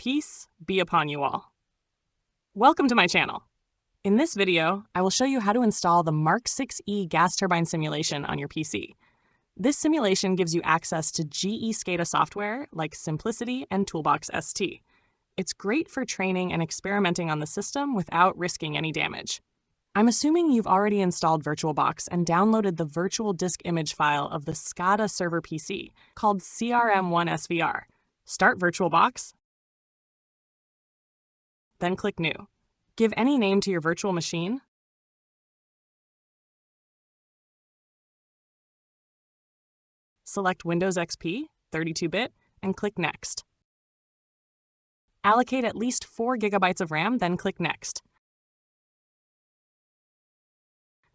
Peace be upon you all. Welcome to my channel. In this video, I will show you how to install the MARK ViE gas turbine simulation on your PC. This simulation gives you access to GE SCADA software like CIMPLICITY and ToolboxST. It's great for training and experimenting on the system without risking any damage. I'm assuming you've already installed VirtualBox and downloaded the virtual disk image file of the SCADA server PC called CRM1SVR. Start VirtualBox, then click New. Give any name to your virtual machine. Select Windows XP, 32-bit, and click Next. Allocate at least 4 GB of RAM, then click Next.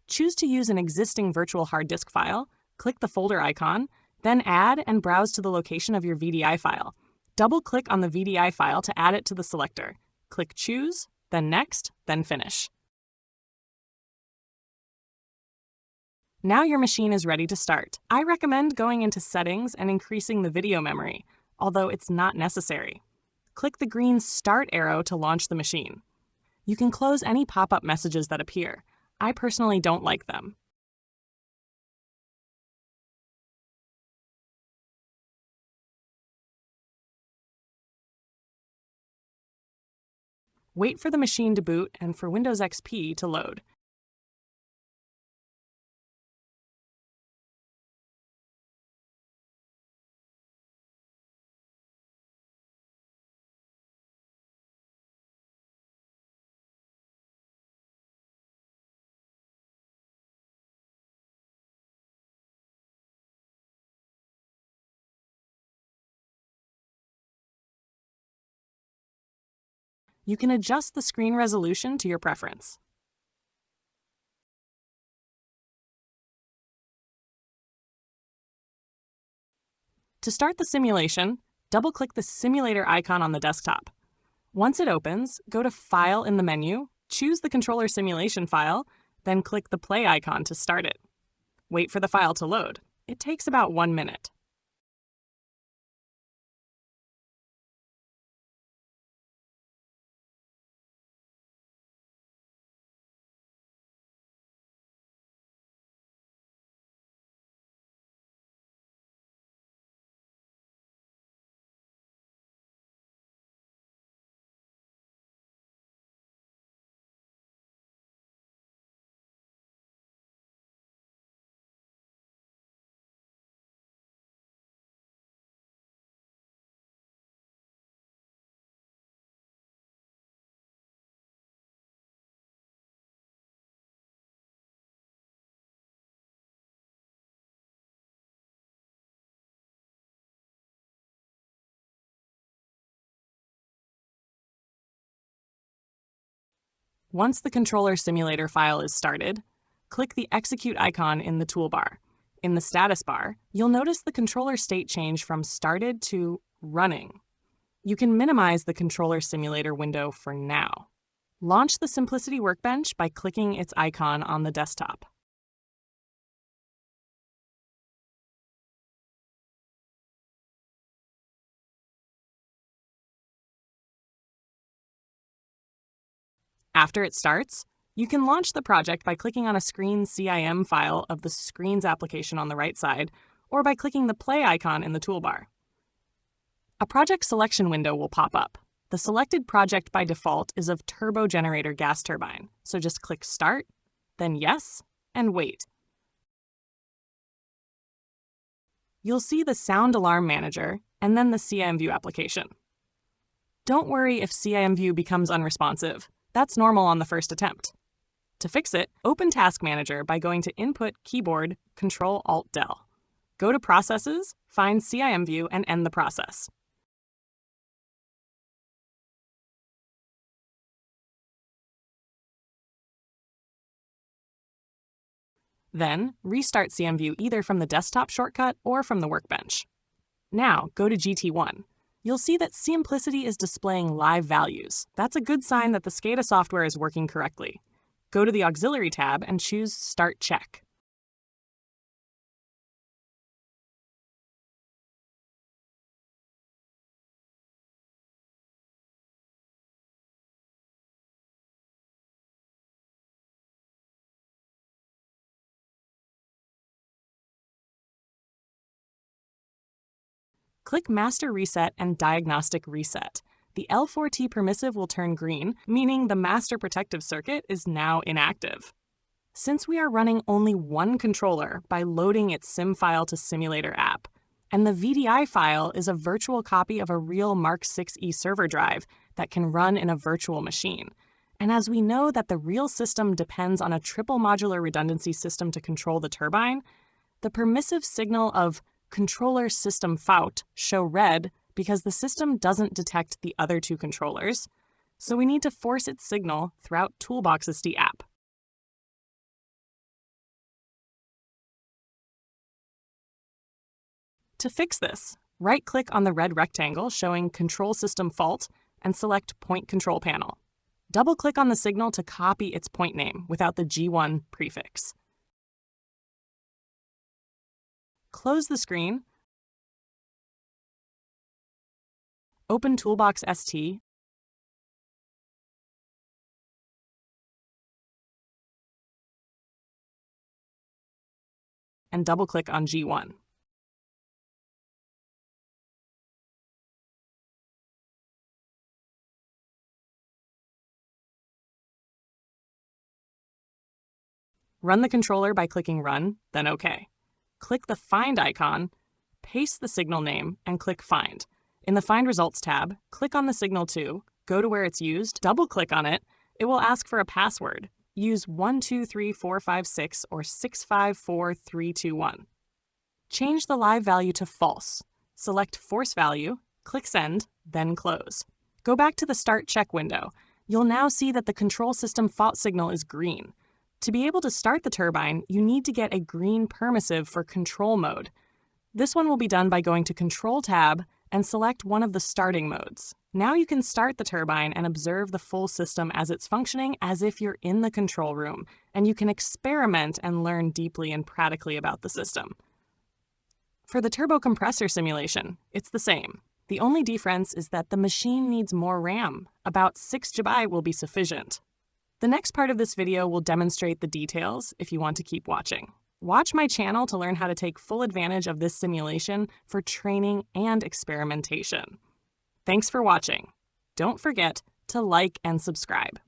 Choose to use an existing virtual hard disk file, click the folder icon, then add and browse to the location of your VDI file. Double-click on the VDI file to add it to the selector. Click Choose, then Next, then Finish. Now your machine is ready to start. I recommend going into Settings and increasing the video memory, although it's not necessary. Click the green Start arrow to launch the machine. You can close any pop-up messages that appear. I personally don't like them. Wait for the machine to boot and for Windows XP to load. You can adjust the screen resolution to your preference. To start the simulation, double-click the simulator icon on the desktop. Once it opens, go to File in the menu, choose the controller simulation file, then click the play icon to start it. Wait for the file to load. It takes about 1 minute. Once the controller simulator file is started, click the Execute icon in the toolbar. In the status bar, you'll notice the controller state change from started to running. You can minimize the controller simulator window for now. Launch the CIMPLICITY workbench by clicking its icon on the desktop. After it starts, you can launch the project by clicking on a screen CIM file of the Screens application on the right side, or by clicking the play icon in the toolbar. A project selection window will pop up. The selected project by default is of turbo generator gas turbine, so just click Start, then Yes, and wait. You'll see the Sound Alarm Manager and then the CIMView application. Don't worry if CIMView becomes unresponsive. That's normal on the first attempt. To fix it, open Task Manager by going to Input, Keyboard, Control-Alt-Del. Go to Processes, find CIMView, and end the process. Then, restart CIMView either from the desktop shortcut or from the workbench. Now, go to GT1. You'll see that CIMPLICITY is displaying live values. That's a good sign that the SCADA software is working correctly. Go to the Auxiliary tab and choose Start Check. Click Master Reset and Diagnostic Reset. The L4T permissive will turn green, meaning the master protective circuit is now inactive. Since we are running only one controller by loading its sim file to simulator app, and the VDI file is a virtual copy of a real MARK ViE server drive that can run in a virtual machine, and as we know that the real system depends on a triple modular redundancy system to control the turbine, the permissive signal of controller system FOUT show red because the system doesn't detect the other two controllers, so we need to force its signal throughout ToolboxST app. To fix this, right-click on the red rectangle showing Control System Fault and select Point Control Panel. Double-click on the signal to copy its point name without the G1 prefix. Close the screen, open ToolboxST, and double-click on G1. Run the controller by clicking Run, then OK. Click the Find icon, paste the signal name, and click Find. In the Find Results tab, click on the signal 2, go to where it's used, double-click on it. It will ask for a password. Use 123456 or 654321. Change the live value to false. Select Force Value, click Send, then close. Go back to the Start Check window. You'll now see that the control system fault signal is green. To be able to start the turbine, you need to get a green permissive for control mode. This one will be done by going to Control tab and select one of the starting modes. Now you can start the turbine and observe the full system as it's functioning as if you're in the control room, and you can experiment and learn deeply and practically about the system. For the turbo compressor simulation, it's the same. The only difference is that the machine needs more RAM. About 6 GB will be sufficient. The next part of this video will demonstrate the details if you want to keep watching. Watch my channel to learn how to take full advantage of this simulation for training and experimentation. Thanks for watching. Don't forget to like and subscribe.